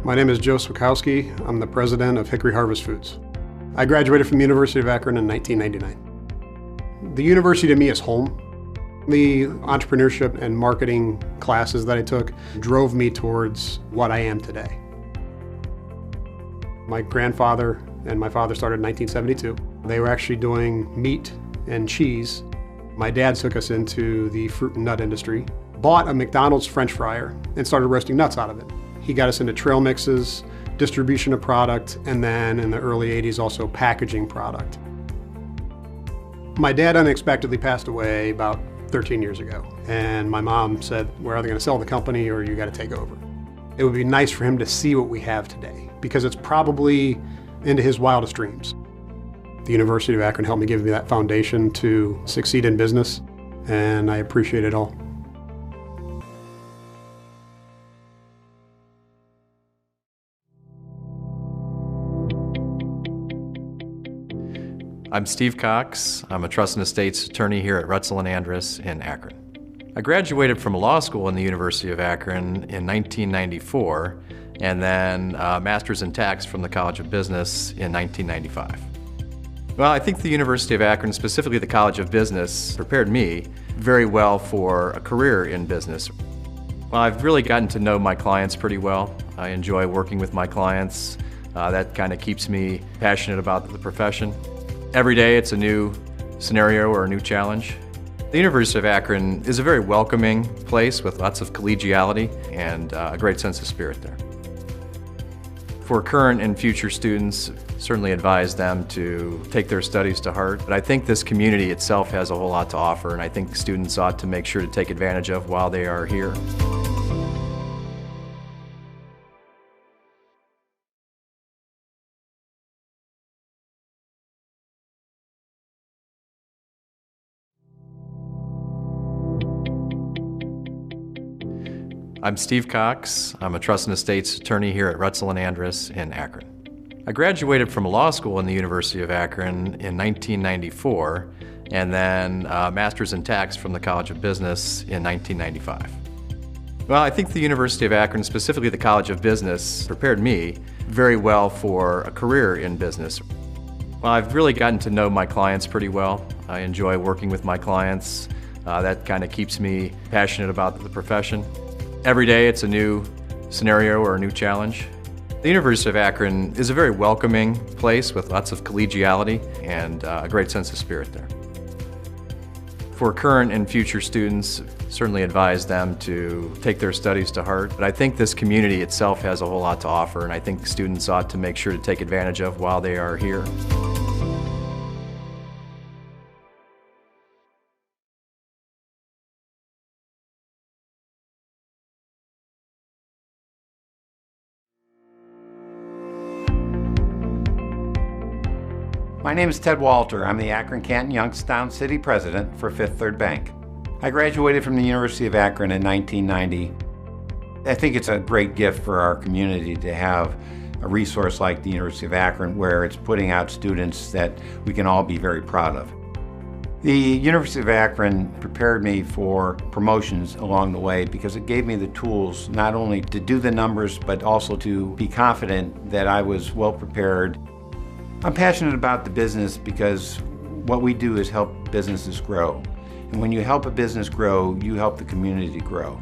My name is Joe Swakowski. I'm the president of Hickory Harvest Foods. I graduated from the University of Akron in 1999. The university to me is home. The entrepreneurship and marketing classes that I took drove me towards what I am today. My grandfather and my father started in 1972. They were actually doing meat and cheese. My dad took us into the fruit and nut industry, bought a McDonald's French fryer, and started roasting nuts out of it. He got us into trail mixes, distribution of product, and then in the early 80s also packaging product. My dad unexpectedly passed away about 13 years ago, and my mom said, we're either going to sell the company or you got to take over. It would be nice for him to see what we have today, because it's probably into his wildest dreams. The University of Akron helped me give me that foundation to succeed in business, and I appreciate it all. I'm Steve Cox. I'm a trust and estates attorney here at Retzel & Andrus in Akron. I graduated from law school in the University of Akron in 1994, and then a master's in tax from the College of Business in 1995. Well, I think the University of Akron, specifically the College of Business, prepared me very well for a career in business. Well, I've really gotten to know my clients pretty well. I enjoy working with my clients. That kind of keeps me passionate about the profession. Every day it's a new scenario or a new challenge. The University of Akron is a very welcoming place with lots of collegiality and a great sense of spirit there. For current and future students, certainly advise them to take their studies to heart. But I think this community itself has a whole lot to offer, and I think students ought to make sure to take advantage of while they are here. I'm Steve Cox. I'm a trust and estates attorney here at Retzel & Andrus in Akron. I graduated from law school in the University of Akron in 1994, and then a master's in tax from the College of Business in 1995. Well, I think the University of Akron, specifically the College of Business, prepared me very well for a career in business. Well, I've really gotten to know my clients pretty well. I enjoy working with my clients. That kind of keeps me passionate about the profession. Every day it's a new scenario or a new challenge. The University of Akron is a very welcoming place with lots of collegiality and a great sense of spirit there. For current and future students, certainly advise them to take their studies to heart. But I think this community itself has a whole lot to offer, and I think students ought to make sure to take advantage of while they are here. My name is Ted Walter. I'm the Akron-Canton-Youngstown City President for Fifth Third Bank. I graduated from the University of Akron in 1990. I think it's a great gift for our community to have a resource like the University of Akron where it's putting out students that we can all be very proud of. The University of Akron prepared me for promotions along the way because it gave me the tools not only to do the numbers but also to be confident that I was well prepared. I'm passionate about the business because what we do is help businesses grow. And when you help a business grow, you help the community grow.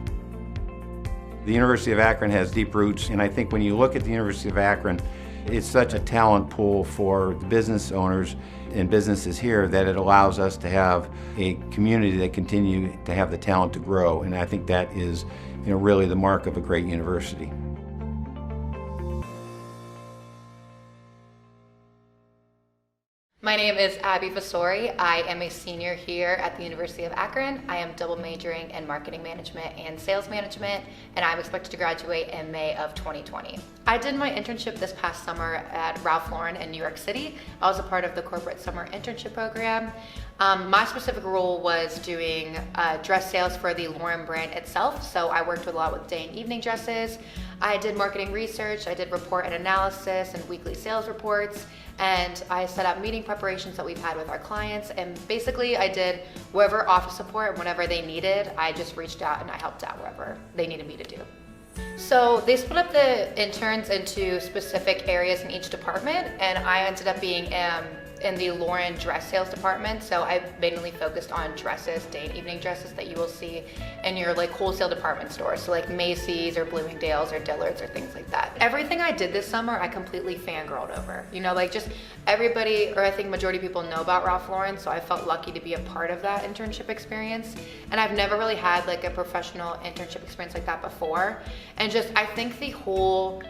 The University of Akron has deep roots, and I think when you look at the University of Akron, it's such a talent pool for the business owners and businesses here that it allows us to have a community that continue to have the talent to grow. And I think that is, really the mark of a great university. My name is Abby Vasori. I am a senior here at the University of Akron. I am double majoring in marketing management and sales management, and I'm expected to graduate in May of 2020. I did my internship this past summer at Ralph Lauren in New York City. I was a part of the corporate summer internship program. My specific role was doing dress sales for the Lauren brand itself, so I worked a lot with day and evening dresses. I did marketing research, I did report and analysis and weekly sales reports, and I set up meeting preparations that we've had with our clients, and basically I did wherever office support, whenever they needed, I just reached out and I helped out wherever they needed me to do. So they split up the interns into specific areas in each department, and I ended up being in the Lauren dress sales department. So I mainly focused on dresses, day and evening dresses that you will see in your like wholesale department stores. So like Macy's or Bloomingdale's or Dillard's or things like that. Everything I did this summer, I completely fangirled over. You know, like just everybody, or I think majority of people know about Ralph Lauren. So I felt lucky to be a part of that internship experience. And I've never really had like a professional internship experience like that before. And just, I think the whole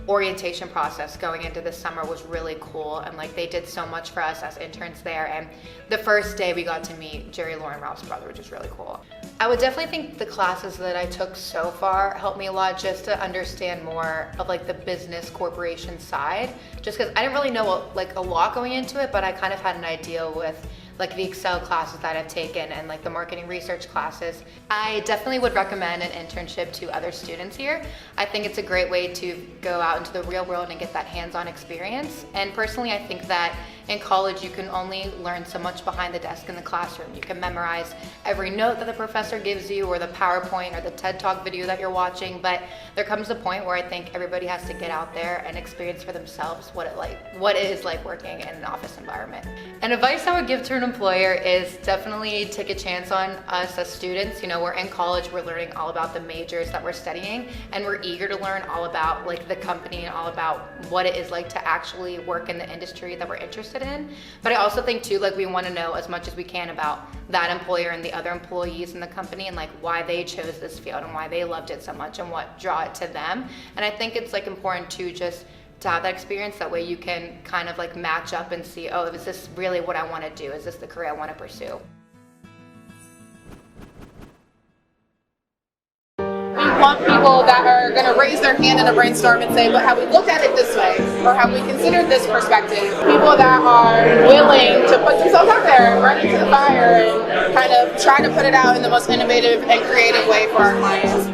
orientation process going into this summer was really cool, and like they did so much for us as interns there. And the first day we got to meet Jerry Lauren, Ralph's brother, which is really cool. I would definitely think the classes that I took so far helped me a lot just to understand more of like the business corporation side, just because I didn't really know like a lot going into it, but I kind of had an idea with like the Excel classes that I've taken and like the marketing research classes. I definitely would recommend an internship to other students here. I think it's a great way to go out into the real world and get that hands-on experience. And personally, I think that in college, you can only learn so much behind the desk in the classroom. You can memorize every note that the professor gives you, or the PowerPoint or the TED Talk video that you're watching, but there comes a point where I think everybody has to get out there and experience for themselves what it is like working in an office environment. And advice I would give to an employer is definitely take a chance on us as students. You know, we're in college, we're learning all about the majors that we're studying, and we're eager to learn all about like the company and all about what it is like to actually work in the industry that we're interested in. But I also think too, like we want to know as much as we can about that employer and the other employees in the company, and like why they chose this field and why they loved it so much and what draw it to them. And I think it's like important to just to have that experience. That way you can kind of like match up and see, oh, is this really what I want to do? Is this the career I want to pursue? We want people that are going to raise their hand in a brainstorm and say, but have we looked at it this way? Or have we considered this perspective? People that are willing to put themselves out there and run into the fire and kind of try to put it out in the most innovative and creative way for our clients.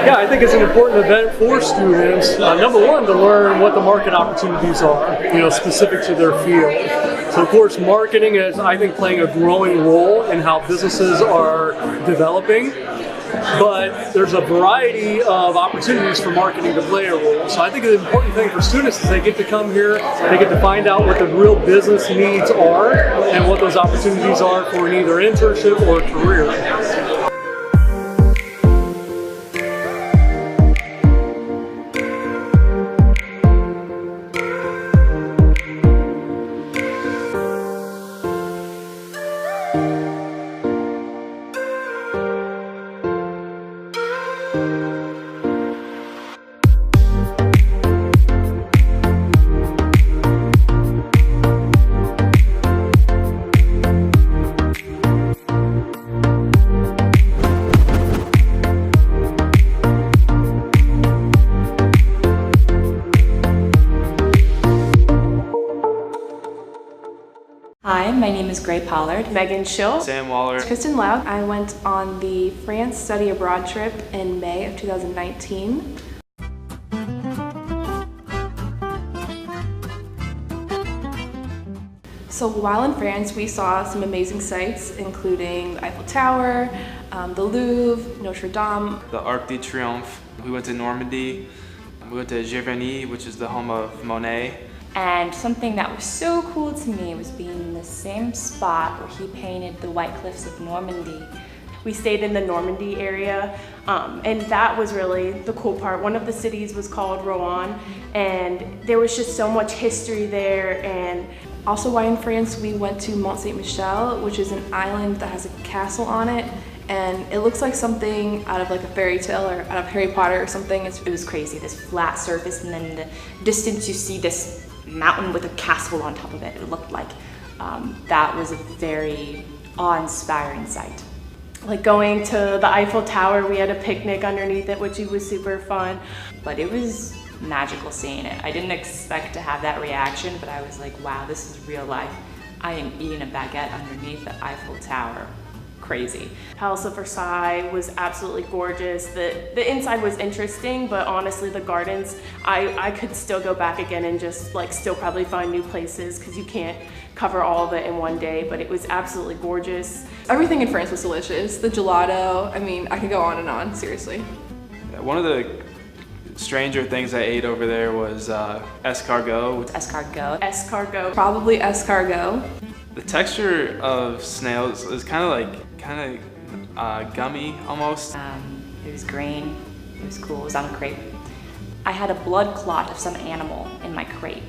Yeah, I think it's an important event for students. Number one, to learn what the market opportunities are, you know, specific to their field. So of course, marketing is, I think, playing a growing role in how businesses are developing. But there's a variety of opportunities for marketing to play a role. So I think the important thing for students is they get to come here, they get to find out what the real business needs are and what those opportunities are for either internship or career. Hi, my name is Gray Pollard. Megan Schill. Sam Waller. Kristen Loud. I went on the France study abroad trip in May of 2019. So while in France, we saw some amazing sights, including the Eiffel Tower, the Louvre, Notre Dame, The Arc de Triomphe. We went to Normandy. We went to Giverny, which is the home of Monet. And something that was so cool to me was being in the same spot where he painted the White Cliffs of Normandy. We stayed in the Normandy area, and that was really the cool part. One of the cities was called Rouen, and there was just so much history there, and Also, while in France, we went to Mont Saint-Michel, which is an island that has a castle on it, and it looks like something out of like a fairy tale or out of Harry Potter or something. It was crazy, this flat surface, and then in the distance you see this mountain with a castle on top of it. It looked like that was a very awe-inspiring sight. Like going to the Eiffel Tower, we had a picnic underneath it, which was super fun. But it was magical seeing it. I didn't expect to have that reaction, but I was like, wow, this is real life. I am eating a baguette underneath the Eiffel Tower. Crazy. Palace of Versailles was absolutely gorgeous. The inside was interesting, but honestly the gardens, I could still go back again and just like still probably find new places because you can't cover all of it in one day, but it was absolutely gorgeous. Everything in France was delicious. The gelato, I mean, I could go on and on, seriously. One of the stranger things I ate over there was escargot. Escargot. Escargot. Probably escargot. The texture of snails is kind of gummy almost. It was green, it was cool, it was on a crepe. I had a blood clot of some animal in my crepe.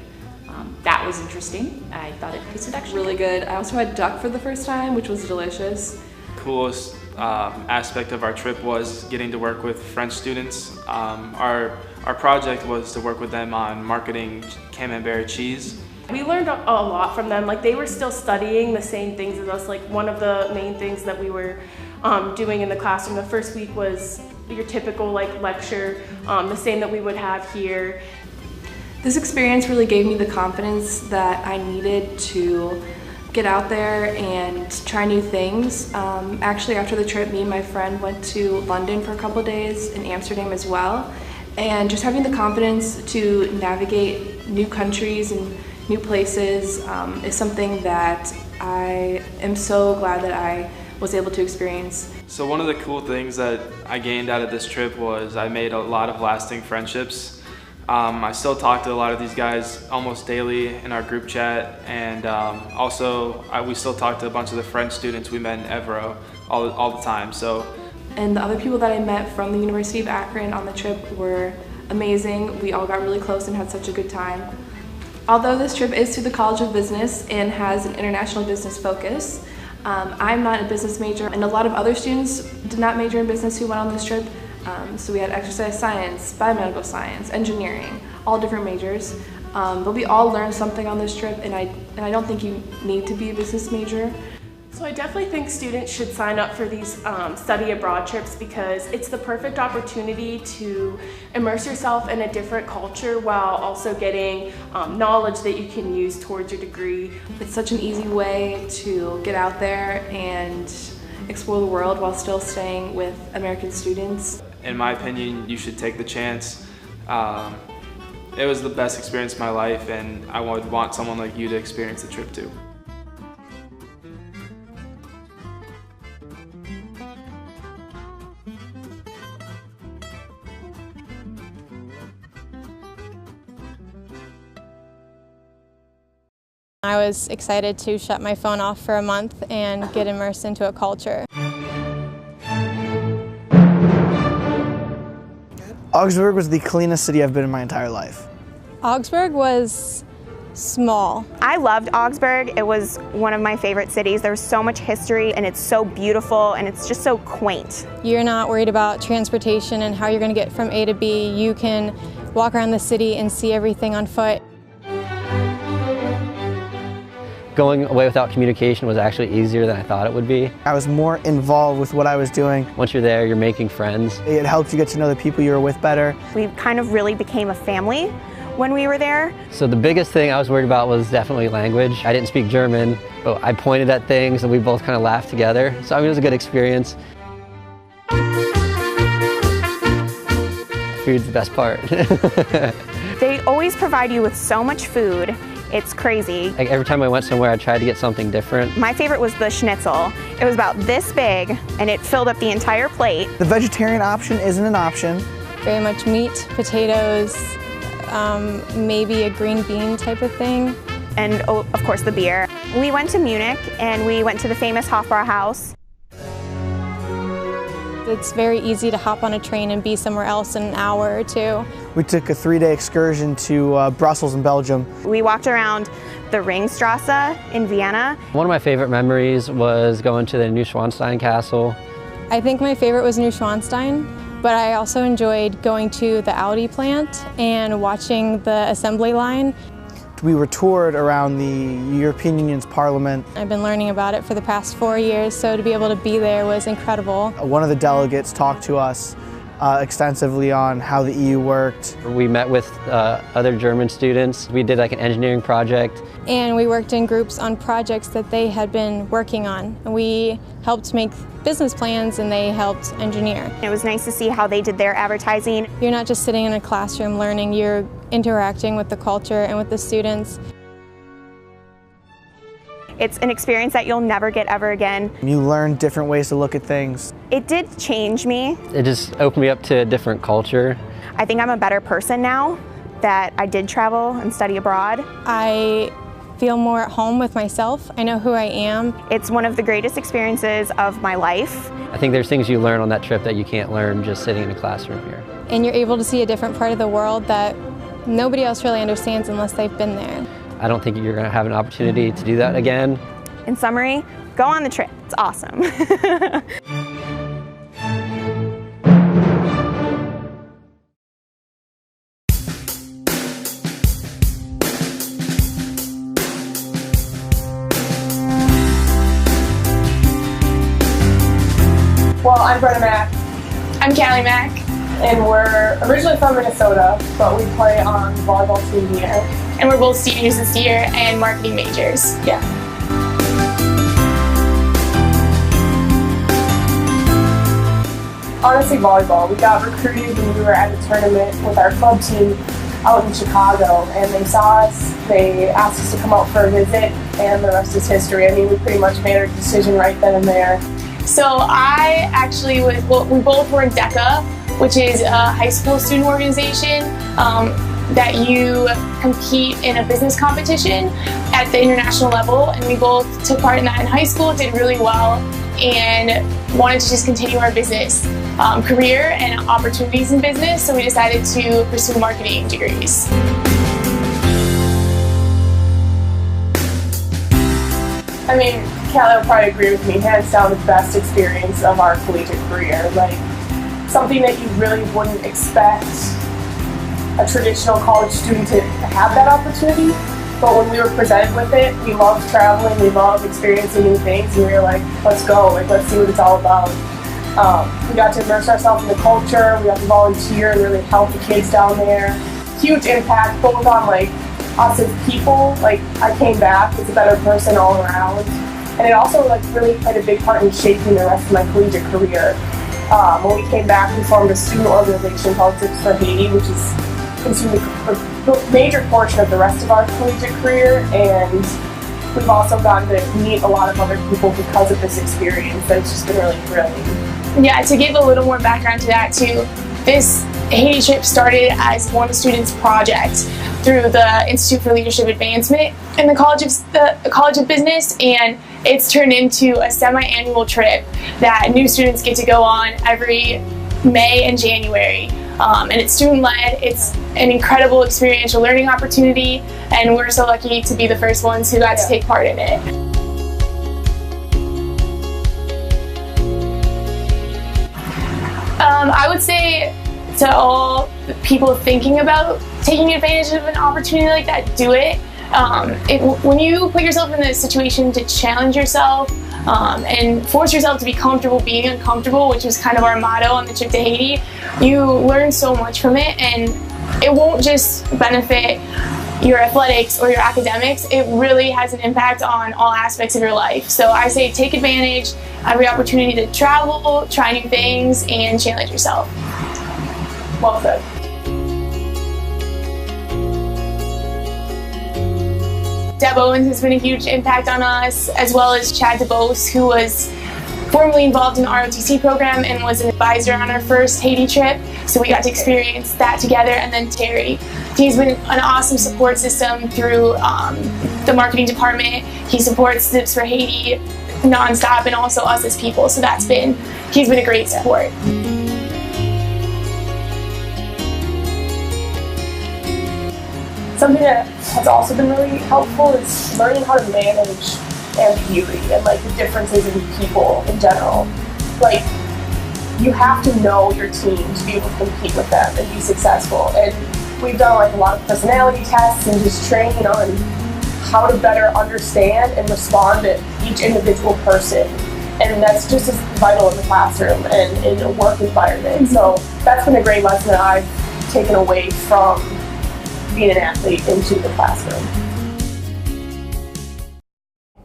That was interesting. I thought it tasted actually really good. I also had duck for the first time, which was delicious. Coolest aspect of our trip was getting to work with French students. Our project was to work with them on marketing camembert cheese. We learned a lot from them. Like they were still studying the same things as us. Like one of the main things that we were doing in the classroom the first week was your typical like lecture, the same that we would have here. This experience really gave me the confidence that I needed to get out there and try new things. Actually, after the trip, me and my friend went to London for a couple of days, in Amsterdam as well. And just having the confidence to navigate new countries and new places is something that I am so glad that I was able to experience. So one of the cool things that I gained out of this trip was I made a lot of lasting friendships. I still talk to a lot of these guys almost daily in our group chat, and we still talk to a bunch of the French students we met in Evro all the time. And the other people that I met from the University of Akron on the trip were amazing. We all got really close and had such a good time. Although this trip is to the College of Business and has an international business focus, I'm not a business major, and a lot of other students did not major in business who went on this trip. So we had exercise science, biomedical science, engineering, all different majors. But we all learned something on this trip, and I don't think you need to be a business major. So I definitely think students should sign up for these study abroad trips because it's the perfect opportunity to immerse yourself in a different culture while also getting knowledge that you can use towards your degree. It's such an easy way to get out there and explore the world while still staying with American students. In my opinion, you should take the chance. It was the best experience of my life, and I would want someone like you to experience the trip too. I was excited to shut my phone off for a month and get immersed into a culture. Augsburg was the cleanest city I've been in my entire life. Augsburg was small. I loved Augsburg. It was one of my favorite cities. There's so much history and it's so beautiful and it's just so quaint. You're not worried about transportation and how you're going to get from A to B. You can walk around the city and see everything on foot. Going away without communication was actually easier than I thought it would be. I was more involved with what I was doing. Once you're there, you're making friends. It helps you get to know the people you were with better. We kind of really became a family when we were there. So the biggest thing I was worried about was definitely language. I didn't speak German, but I pointed at things and we both kind of laughed together. So I mean, it was a good experience. Food's the best part. They always provide you with so much food. It's crazy. Like every time I went somewhere, I tried to get something different. My favorite was the schnitzel. It was about this big and it filled up the entire plate. The vegetarian option isn't an option. Very much meat, potatoes, maybe a green bean type of thing. And of course the beer. We went to Munich and we went to the famous Hofbrauhaus. It's very easy to hop on a train and be somewhere else in an hour or two. We took a 3-day excursion to Brussels in Belgium. We walked around the Ringstrasse in Vienna. One of my favorite memories was going to the Neuschwanstein Castle. I think my favorite was Neuschwanstein, but I also enjoyed going to the Audi plant and watching the assembly line. We were toured around the European Union's Parliament. I've been learning about it for the past 4 years, so to be able to be there was incredible. One of the delegates talked to us extensively on how the EU worked. We met with other German students. We did like an engineering project. And we worked in groups on projects that they had been working on. We helped make business plans and they helped engineer. It was nice to see how they did their advertising. You're not just sitting in a classroom learning, you're interacting with the culture and with the students. It's an experience that you'll never get ever again. You learn different ways to look at things. It did change me. It just opened me up to a different culture. I think I'm a better person now that I did travel and study abroad. I feel more at home with myself. I know who I am. It's one of the greatest experiences of my life. I think there's things you learn on that trip that you can't learn just sitting in a classroom here. And you're able to see a different part of the world that nobody else really understands unless they've been there. I don't think you're going to have an opportunity to do that again. In summary, go on the trip. It's awesome. Well, I'm Brenna Mack. I'm Callie Mack. And we're originally from Minnesota, but we play on the volleyball team here. And we're both seniors this year and marketing majors. Yeah. Honestly, volleyball. We got recruited when we were at a tournament with our club team out in Chicago, and they saw us, they asked us to come out for a visit, and the rest is history. I mean, we pretty much made our decision right then and there. So I actually we both were in DECA, which is a high school student organization that you compete in a business competition at the international level, and we both took part in that in high school, did really well, and wanted to just continue our business career and opportunities in business, so we decided to pursue marketing degrees. I mean, Callie will probably agree with me, hands down the best experience of our collegiate career. Like, something that you really wouldn't expect a traditional college student to have that opportunity. But when we were presented with it, we loved traveling, we loved experiencing new things, and we were like, let's go, like, let's see what it's all about. We got to immerse ourselves in the culture, we got to volunteer and really help the kids down there. Huge impact both on like us as people, like I came back as a better person all around. And it also like really played a big part in shaping the rest of my collegiate career. When we came back, we formed a student organization called Zips for Haiti, which is consumed a major portion of the rest of our collegiate career, and we've also gotten to meet a lot of other people because of this experience. That's just been really thrilling. Yeah, to give a little more background to that too, this Haiti trip started as one student's project through the Institute for Leadership Advancement in the College of Business, and it's turned into a semi-annual trip that new students get to go on every May and January. And it's student-led. It's an incredible experiential learning opportunity, and we're so lucky to be the first ones who got to take part in it. I would say to all people thinking about taking advantage of an opportunity like that, do it. When you put yourself in the situation to challenge yourself and force yourself to be comfortable being uncomfortable, which was kind of our motto on the trip to Haiti, you learn so much from it, and it won't just benefit your athletics or your academics. It really has an impact on all aspects of your life. So I say take advantage of every opportunity to travel, try new things, and challenge yourself. Well said. Deb Owens has been a huge impact on us, as well as Chad DeBose, who was formerly involved in the ROTC program and was an advisor on our first Haiti trip, so we got to experience that together. And then Terry. He's been an awesome support system through the marketing department. He supports Zips for Haiti nonstop, and also us as people. So he's been a great support. Something that has also been really helpful is learning how to manage ambiguity and like the differences in people in general. Like, you have to know your team to be able to compete with them and be successful. And we've done like a lot of personality tests and just training on how to better understand and respond to each individual person. And that's just as vital in the classroom and in a work environment. So that's been a great lesson that I've taken away from being an athlete into the classroom.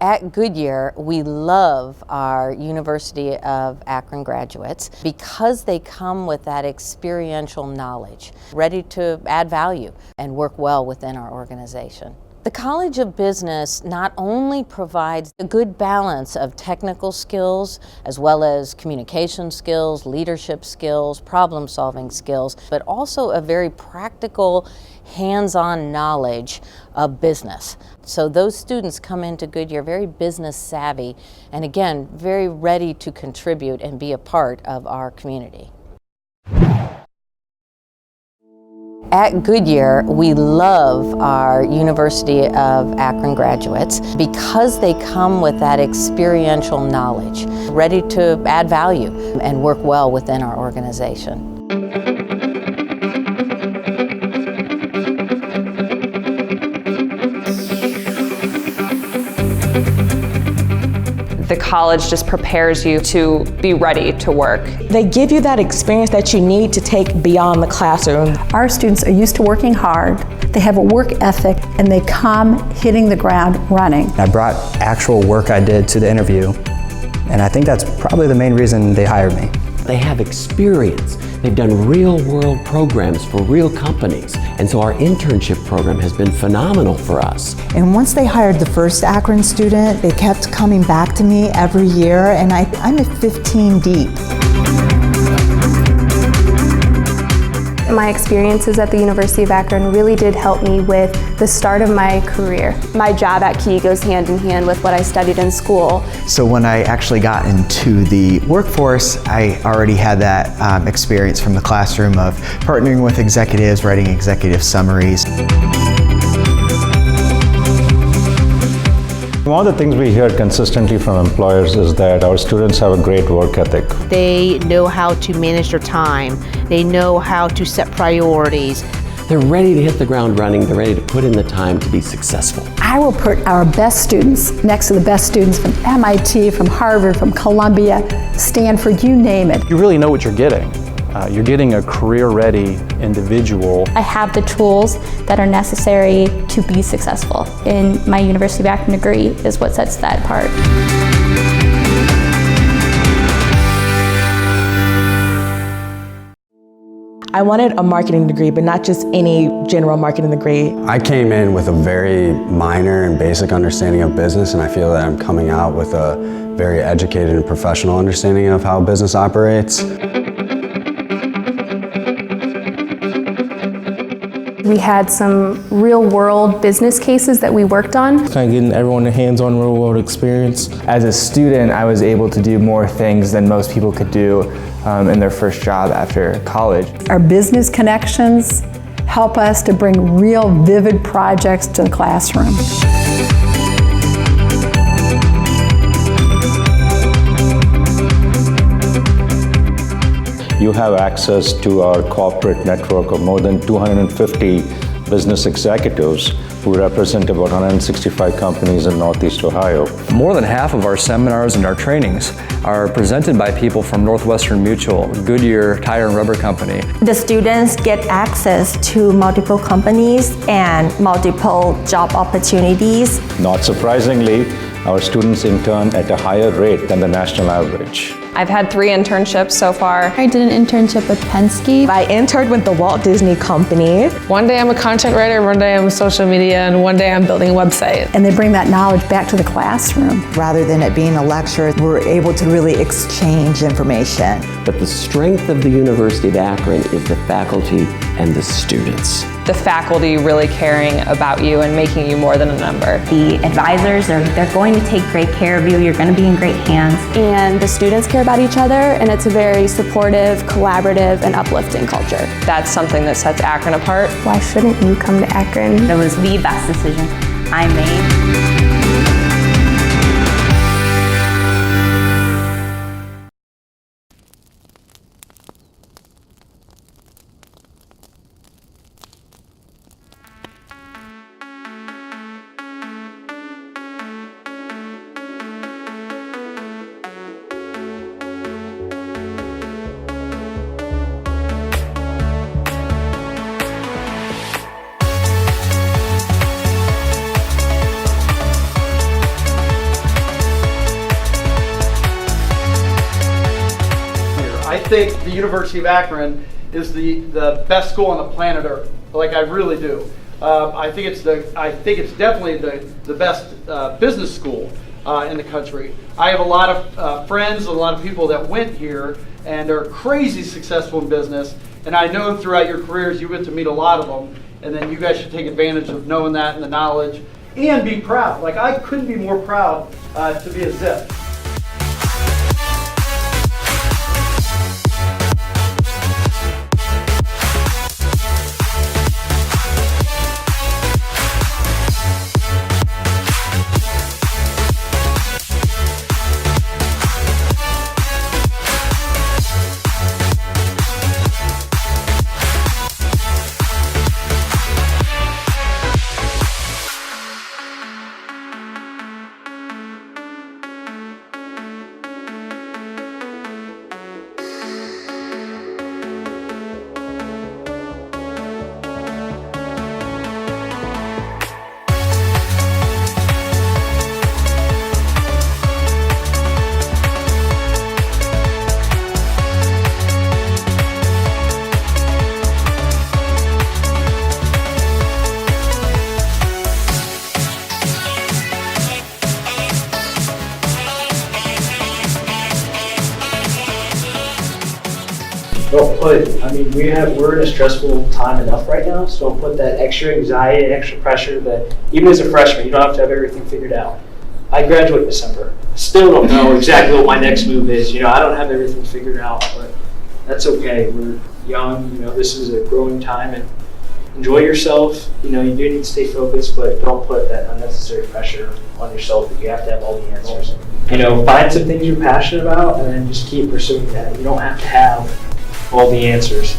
At Goodyear, we love our University of Akron graduates because they come with that experiential knowledge, ready to add value and work well within our organization. The College of Business not only provides a good balance of technical skills as well as communication skills, leadership skills, problem-solving skills, but also a very practical, hands-on knowledge of business. So those students come into Goodyear very business savvy and again, very ready to contribute and be a part of our community. At Goodyear, we love our University of Akron graduates because they come with that experiential knowledge, ready to add value and work well within our organization. The college just prepares you to be ready to work. They give you that experience that you need to take beyond the classroom. Our students are used to working hard, they have a work ethic, and they come hitting the ground running. I brought actual work I did to the interview, and I think that's probably the main reason they hired me. They have experience. They've done real-world programs for real companies, and so our internship program has been phenomenal for us. And once they hired the first Akron student, they kept coming back to me every year, and I'm at 15 deep. My experiences at the University of Akron really did help me with the start of my career. My job at Key goes hand in hand with what I studied in school. So when I actually got into the workforce, I already had that experience from the classroom of partnering with executives, writing executive summaries. One of the things we hear consistently from employers is that our students have a great work ethic. They know how to manage their time. They know how to set priorities. They're ready to hit the ground running. They're ready to put in the time to be successful. I will put our best students next to the best students from MIT, from Harvard, from Columbia, Stanford, you name it. You really know what you're getting. You're getting a career-ready individual. I have the tools that are necessary to be successful. And my University of Akron degree is what sets that apart. I wanted a marketing degree, but not just any general marketing degree. I came in with a very minor and basic understanding of business, and I feel that I'm coming out with a very educated and professional understanding of how business operates. We had some real-world business cases that we worked on. Kind of getting everyone a hands-on real-world experience. As a student, I was able to do more things than most people could do in their first job after college. Our business connections help us to bring real vivid projects to the classroom. You have access to our corporate network of more than 250 business executives who represent about 165 companies in Northeast Ohio. More than half of our seminars and our trainings are presented by people from Northwestern Mutual, Goodyear Tire and Rubber Company. The students get access to multiple companies and multiple job opportunities. Not surprisingly, our students intern at a higher rate than the national average. I've had 3 internships so far. I did an internship with Penske. I interned with the Walt Disney Company. One day I'm a content writer, one day I'm social media, and one day I'm building a website. And they bring that knowledge back to the classroom. Rather than it being a lecture, we're able to really exchange information. But the strength of the University of Akron is the faculty and the students. The faculty really caring about you and making you more than a number. The advisors, they're going to take great care of you. You're going to be in great hands. And the students care about each other, and it's a very supportive, collaborative, and uplifting culture. That's something that sets Akron apart. Why shouldn't you come to Akron? It was the best decision I made. I think the University of Akron is the best school on the planet Earth. Like, I really do. I think it's definitely the best business school in the country. I have a lot of friends, a lot of people that went here and are crazy successful in business. And I know throughout your careers you get to meet a lot of them. And then you guys should take advantage of knowing that and the knowledge and be proud. Like, I couldn't be more proud to be a Zip. Don't put, I mean, we're in a stressful time enough right now, so don't put that extra anxiety and extra pressure that even as a freshman, you don't have to have everything figured out. I graduate in December. Still don't know exactly what my next move is. You know, I don't have everything figured out, but that's okay. We're young, you know, this is a growing time, and enjoy yourself. You know, you do need to stay focused, but don't put that unnecessary pressure on yourself that you have to have all the answers. You know, find some things you're passionate about and then just keep pursuing that. You don't have to have all the answers.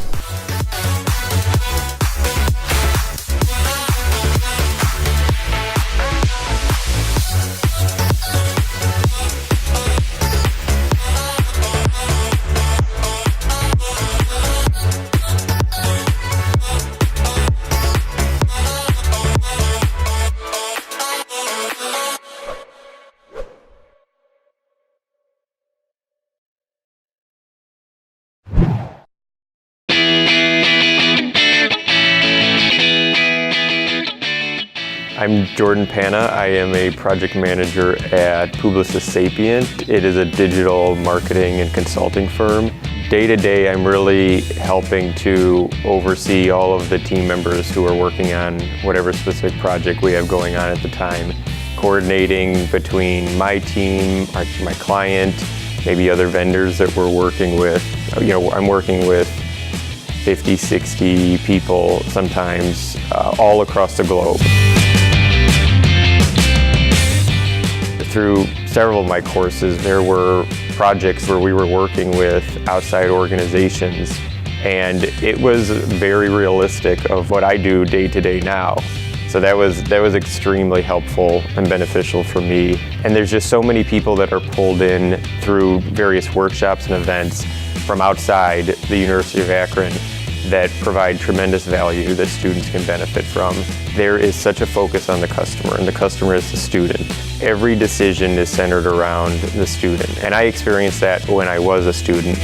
I'm Jordan Panna. I am a project manager at Publicis Sapient. It is a digital marketing and consulting firm. Day to day, I'm really helping to oversee all of the team members who are working on whatever specific project we have going on at the time. Coordinating between my team, my client, maybe other vendors that we're working with. You know, I'm working with 50, 60 people sometimes all across the globe. Through several of my courses, there were projects where we were working with outside organizations, and it was very realistic of what I do day to day now. So that was extremely helpful and beneficial for me. And there's just so many people that are pulled in through various workshops and events from outside the University of Akron that provide tremendous value that students can benefit from. There is such a focus on the customer, and the customer is the student. Every decision is centered around the student, and I experienced that when I was a student.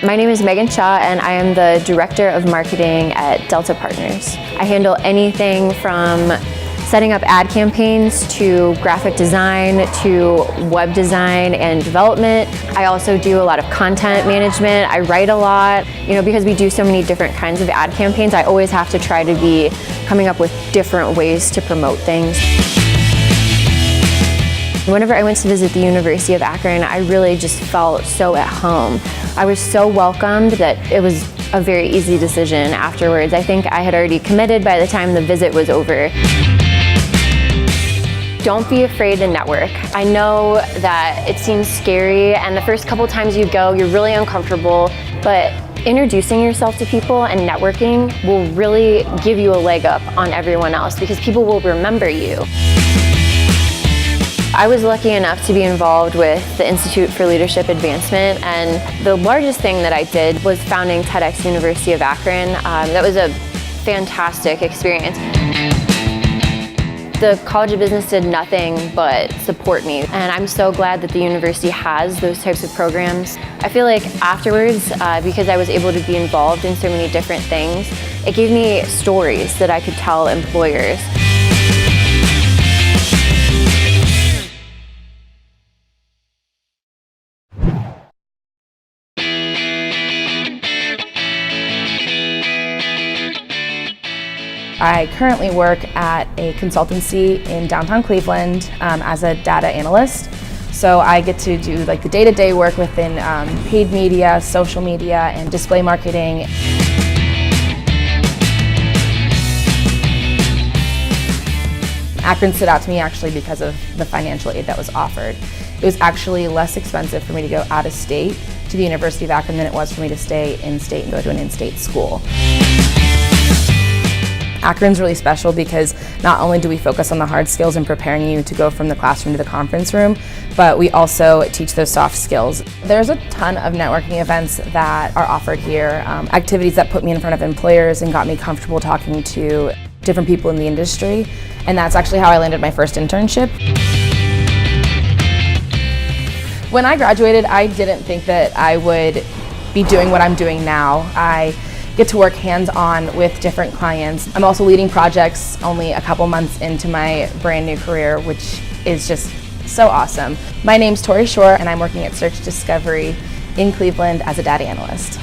My name is Megan Shaw, and I am the Director of Marketing at Delta Partners. I handle anything from setting up ad campaigns to graphic design to web design and development. I also do a lot of content management. I write a lot. Because we do so many different kinds of ad campaigns, I always have to try to be coming up with different ways to promote things. Whenever I went to visit the University of Akron, I really just felt so at home. I was so welcomed that it was a very easy decision afterwards. I think I had already committed by the time the visit was over. Don't be afraid to network. I know that it seems scary, and the first couple times you go, you're really uncomfortable, but introducing yourself to people and networking will really give you a leg up on everyone else because people will remember you. I was lucky enough to be involved with the Institute for Leadership Advancement, and the largest thing that I did was founding TEDx University of Akron. That was a fantastic experience. The College of Business did nothing but support me, and I'm so glad that the university has those types of programs. I feel like afterwards, because I was able to be involved in so many different things, it gave me stories that I could tell employers. I currently work at a consultancy in downtown Cleveland as a data analyst. So I get to do the day-to-day work within paid media, social media, and display marketing. Akron stood out to me actually because of the financial aid that was offered. It was actually less expensive for me to go out of state to the University of Akron than it was for me to stay in-state and go to an in-state school. Akron's really special because not only do we focus on the hard skills and preparing you to go from the classroom to the conference room, but we also teach those soft skills. There's a ton of networking events that are offered here, activities that put me in front of employers and got me comfortable talking to different people in the industry, and that's actually how I landed my first internship. When I graduated, I didn't think that I would be doing what I'm doing now. I get to work hands-on with different clients. I'm also leading projects only a couple months into my brand new career, which is just so awesome. My name's Tori Shore, and I'm working at Search Discovery in Cleveland as a data analyst.